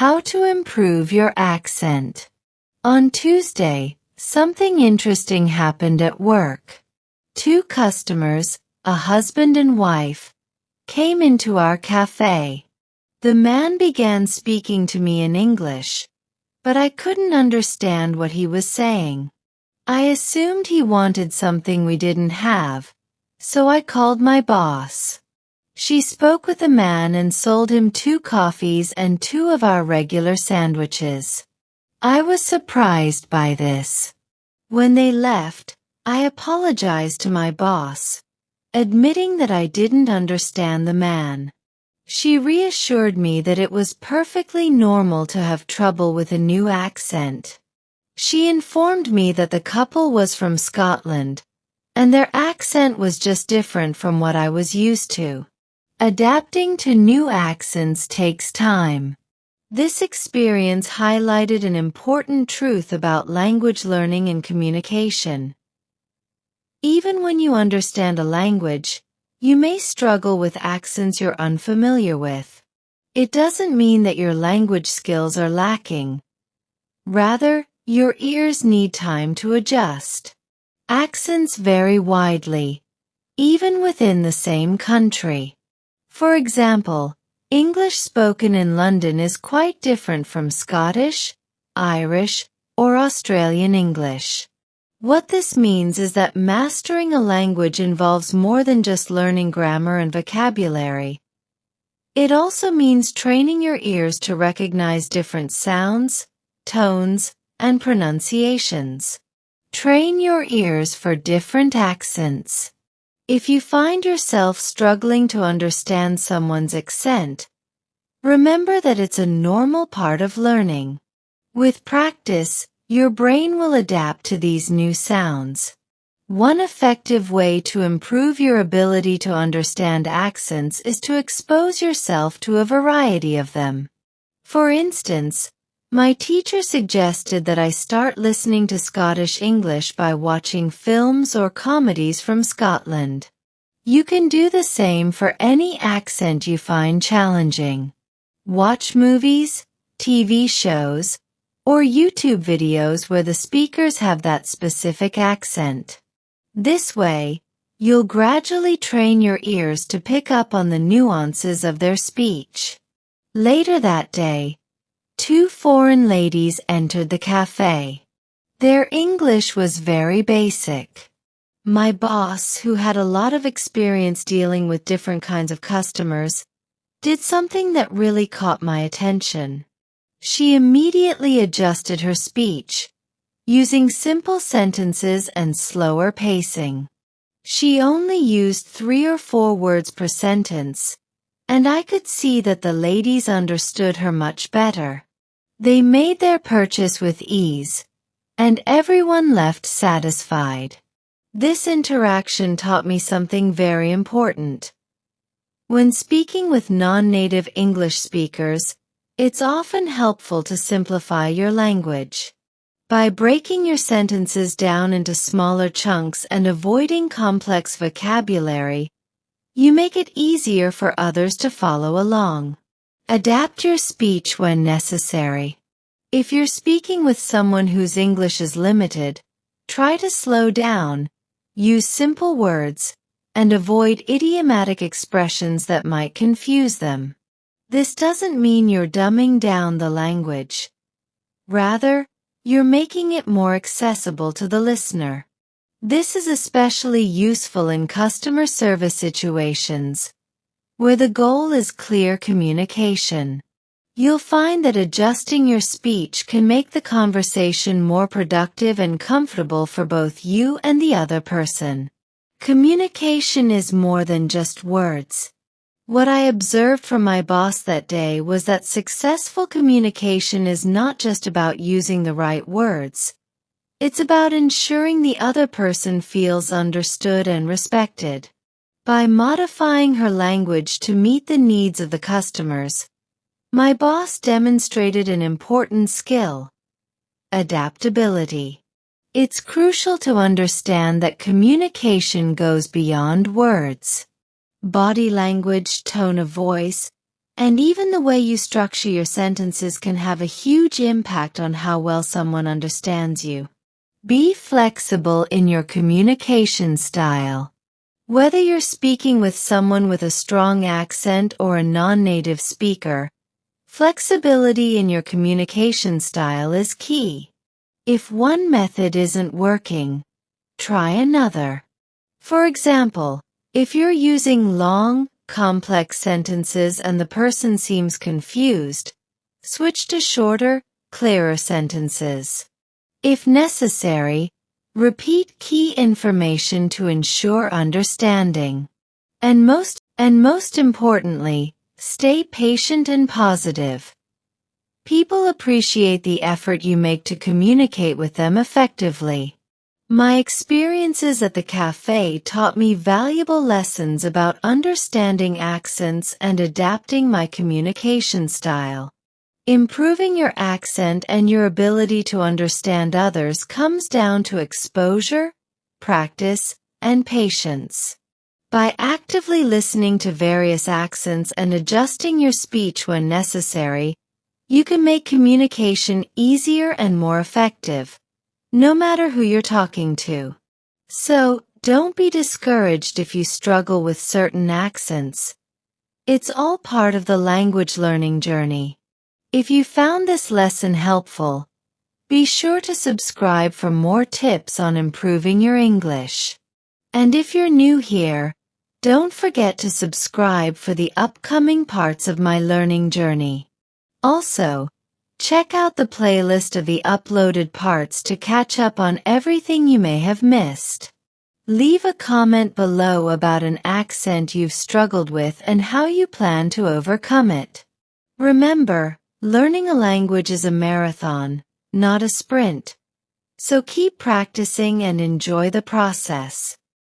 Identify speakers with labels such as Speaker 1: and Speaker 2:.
Speaker 1: How to improve your accent. On Tuesday, something interesting happened at work. Two customers, a husband and wife, came into our café. The man began speaking to me in English, but I couldn't understand what he was saying. I assumed he wanted something we didn't have, so I called my boss. She spoke with the man and sold him 2 coffees and 2 of our regular sandwiches. I was surprised by this. When they left, I apologized to my boss, admitting that I didn't understand the man. She reassured me that it was perfectly normal to have trouble with a new accent. She informed me that the couple was from Scotland, and their accent was just different from what I was used to. Adapting to new accents takes time. This experience highlighted an important truth about language learning and communication. Even when you understand a language, you may struggle with accents you're unfamiliar with. It doesn't mean that your language skills are lacking. Rather, your ears need time to adjust. Accents vary widely, even within the same country. For example, English spoken in London is quite different from Scottish, Irish, or Australian English. What this means is that mastering a language involves more than just learning grammar and vocabulary. It also means training your ears to recognize different sounds, tones, and pronunciations. Train your ears for different accents. If you find yourself struggling to understand someone's accent, remember that it's a normal part of learning. With practice, your brain will adapt to these new sounds. One effective way to improve your ability to understand accents is to expose yourself to a variety of them. For instance, my teacher suggested that I start listening to Scottish English by watching films or comedies from Scotland. You can do the same for any accent you find challenging. Watch movies, TV shows, or YouTube videos where the speakers have that specific accent. This way, you'll gradually train your ears to pick up on the nuances of their speech. Later that day, 2 foreign ladies entered the cafe. Their English was very basic. My boss, who had a lot of experience dealing with different kinds of customers, did something that really caught my attention. She immediately adjusted her speech, using simple sentences and slower pacing. She only used 3 or 4 words per sentence, and I could see that the ladies understood her much better. They made their purchase with ease, and everyone left satisfied. This interaction taught me something very important. When speaking with non-native English speakers, it's often helpful to simplify your language. By breaking your sentences down into smaller chunks and avoiding complex vocabulary, you make it easier for others to follow along. Adapt your speech when necessary. If you're speaking with someone whose English is limited, try to slow down, use simple words, and avoid idiomatic expressions that might confuse them. This doesn't mean you're dumbing down the language. Rather, you're making it more accessible to the listener. This is especially useful in customer service situations, where the goal is clear communication. You'll find that adjusting your speech can make the conversation more productive and comfortable for both you and the other person. Communication is more than just words. What I observed from my boss that day was that successful communication is not just about using the right words. It's about ensuring the other person feels understood and respected. By modifying her language to meet the needs of the customers, my boss demonstrated an important skill: adaptability. It's crucial to understand that communication goes beyond words. Body language, tone of voice, And even the way you structure your sentences can have a huge impact on how well someone understands you. Be flexible in your communication style. Whether you're speaking with someone with a strong accent or a non-native speaker, flexibility in your communication style is key. If one method isn't working, try another. For example, if you're using long, complex sentences and the person seems confused, switch to shorter, clearer sentences. If necessary, repeat key information to ensure understanding. And most importantly, stay patient and positive. People appreciate the effort you make to communicate with them effectively. My experiences at the cafe taught me valuable lessons about understanding accents and adapting my communication style. Improving your accent and your ability to understand others comes down to exposure, practice, and patience. By actively listening to various accents and adjusting your speech when necessary, you can make communication easier and more effective, no matter who you're talking to. So, don't be discouraged if you struggle with certain accents. It's all part of the language learning journey. If you found this lesson helpful, be sure to subscribe for more tips on improving your English. And if you're new here, don't forget to subscribe for the upcoming parts of my learning journey. Also, check out the playlist of the uploaded parts to catch up on everything you may have missed. Leave a comment below about an accent you've struggled with and how you plan to overcome it. Remember, learning a language is a marathon, not a sprint. So keep practicing and enjoy the process.